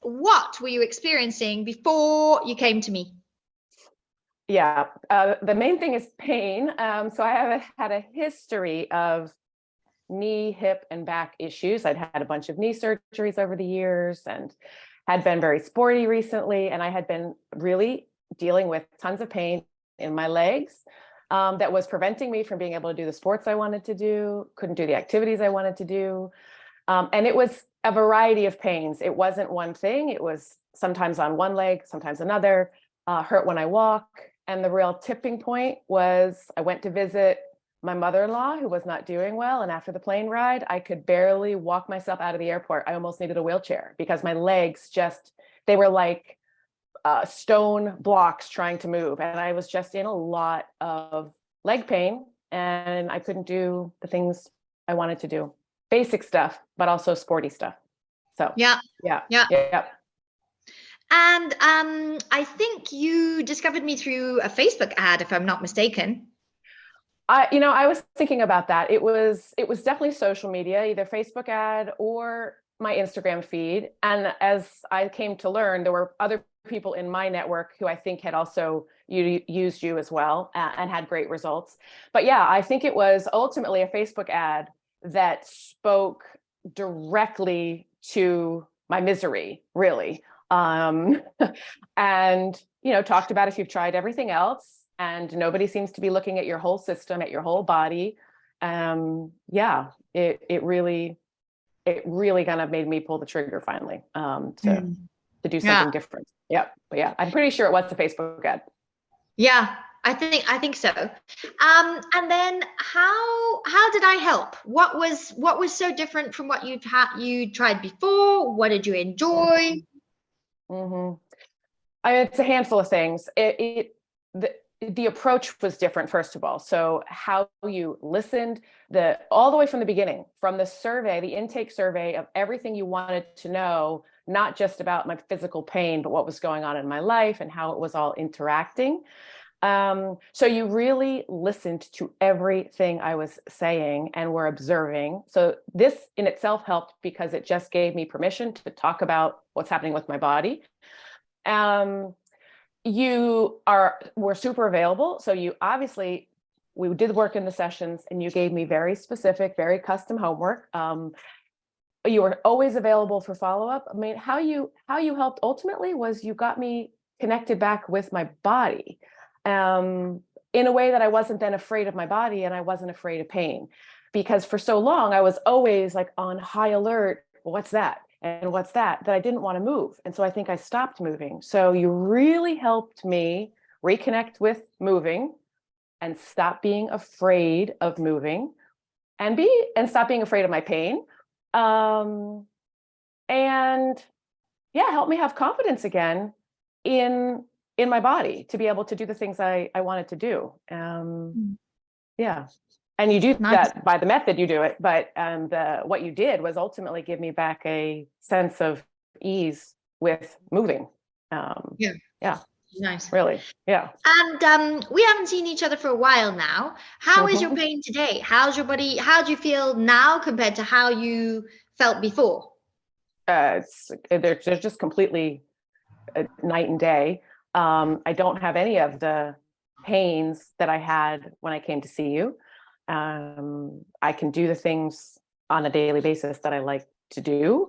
what were you experiencing before you came to me? Yeah, the main thing is pain. So I have had a history of knee, hip, and back issues. I'd had a bunch of knee surgeries over the years and had been very sporty recently. And I had been really dealing with tons of pain in my legs that was preventing me from being able to do the sports I wanted to do, couldn't do the activities I wanted to do. And it was a variety of pains. It wasn't one thing. It was sometimes on one leg, sometimes another, hurt when I walk. And the real tipping point was I went to visit my mother-in-law who was not doing well. And after the plane ride, I could barely walk myself out of the airport. I almost needed a wheelchair because my legs just, they were like stone blocks trying to move. And I was just in a lot of leg pain and I couldn't do the things I wanted to do. Basic stuff, but also sporty stuff. So Yeah. yeah. Yeah. Yeah. And I think you discovered me through a Facebook ad, if I'm not mistaken. I was thinking about that. It was definitely social media, either Facebook ad or my Instagram feed. And as I came to learn, there were other people in my network who I think had also used you as well and had great results. But yeah, I think it was ultimately a Facebook ad that spoke directly to my misery, really. And, talked about if you've tried everything else and nobody seems to be looking at your whole system, at your whole body. Yeah, it really kind of made me pull the trigger finally to do Yeah. something different. Yeah, but yeah, I'm pretty sure it was the Facebook ad. Yeah, I think so. And then how did I help? What was so different from what you tried before? What did you enjoy? Mm-hmm. It's a handful of things. The approach was different, first of all. So how you listened, all the way from the beginning, from the survey, the intake survey of everything you wanted to know, not just about my physical pain, but what was going on in my life and how it was all interacting. So you really listened to everything I was saying and were observing. So this in itself helped because it just gave me permission to talk about what's happening with my body. You were super available. So you obviously, we did work in the sessions and you gave me very specific, very custom homework. You were always available for follow-up. I mean, how you helped ultimately was you got me connected back with my body in a way that I wasn't then afraid of my body and I wasn't afraid of pain. Because for so long, I was always like on high alert. What's that? And what's that I didn't want to move. And so I think I stopped moving. So you really helped me reconnect with moving and stop being afraid of moving and stop being afraid of my pain. And yeah, help me have confidence again in my body to be able to do the things I wanted to do. Yeah. And you do Nice. that by the method you do it, but what you did was ultimately give me back a sense of ease with moving. Yeah. Yeah, Nice. really. Yeah. And we haven't seen each other for a while now. How is your Mhm. pain today? How's your body? How do you feel now compared to how you felt before? They're just completely night and day. I don't have any of the pains that I had when I came to see you. I can do the things on a daily basis that I like to do.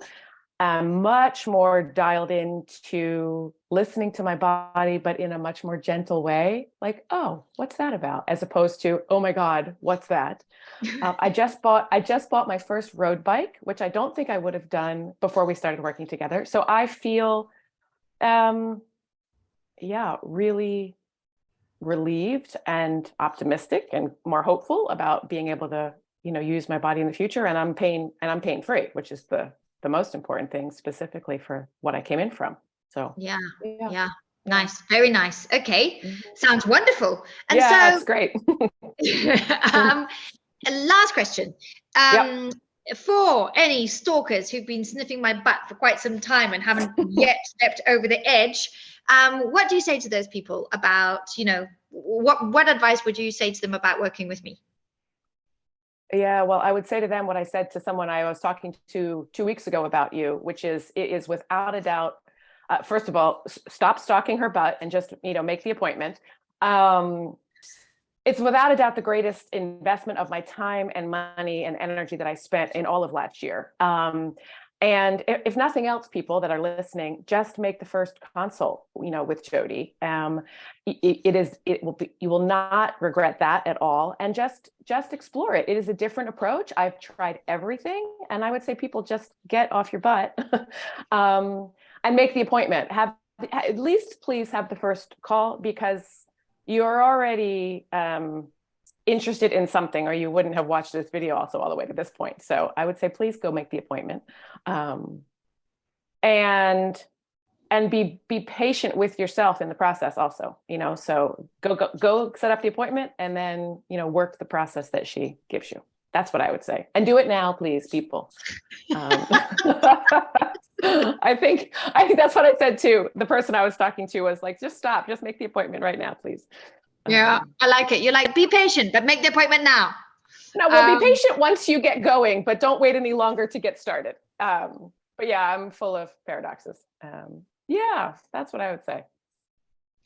I'm much more dialed into listening to my body, but in a much more gentle way. Like, oh, what's that about? As opposed to, oh my God, what's that? I just bought my first road bike, which I don't think I would have done before we started working together. So I feel, yeah, really relieved and optimistic and more hopeful about being able to, use my body in the future. And I'm pain free, which is the most important thing specifically for what I came in from. So Yeah, yeah. yeah. Yeah. Nice. Very nice. Okay. Mhm. Sounds wonderful. And Yeah, so, it's great. um, last question. Yep. Um, for any stalkers who've been sniffing my butt for quite some time and haven't yet stepped over the edge, what do you say to those people about, what advice would you say to them about working with me? Yeah, well, I would say to them what I said to someone I was talking to 2 weeks ago about you, which is it is without a doubt. First of all, stop stalking her butt and just make the appointment. Um, it's without a doubt the greatest investment of my time and money and energy that I spent in all of last year. And if nothing else, people that are listening, just make the first consult, with Jody. You will not regret that at all. And just explore it. It is a different approach. I've tried everything. And I would say people just get off your butt and make the appointment. At least please have the first call, because you're already interested in something, or you wouldn't have watched this video also all the way to this point. So I would say, please go make the appointment, and be patient with yourself in the process also, so go set up the appointment, and then, work the process that she gives you. That's what I would say. And do it now, please, people. I think that's what I said too. The person I was talking to was like, just stop, just make the appointment right now, please. Yeah, I like it. You're like, be patient, but make the appointment now. No, well, be patient once you get going, but don't wait any longer to get started. But yeah, I'm full of paradoxes. Yeah, that's what I would say.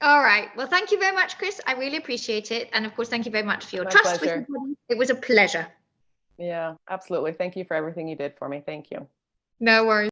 All right. Well, thank you very much, Chris. I really appreciate it. And of course, thank you very much for your trust with me. It was a pleasure. Yeah, absolutely. Thank you for everything you did for me. Thank you. No worries.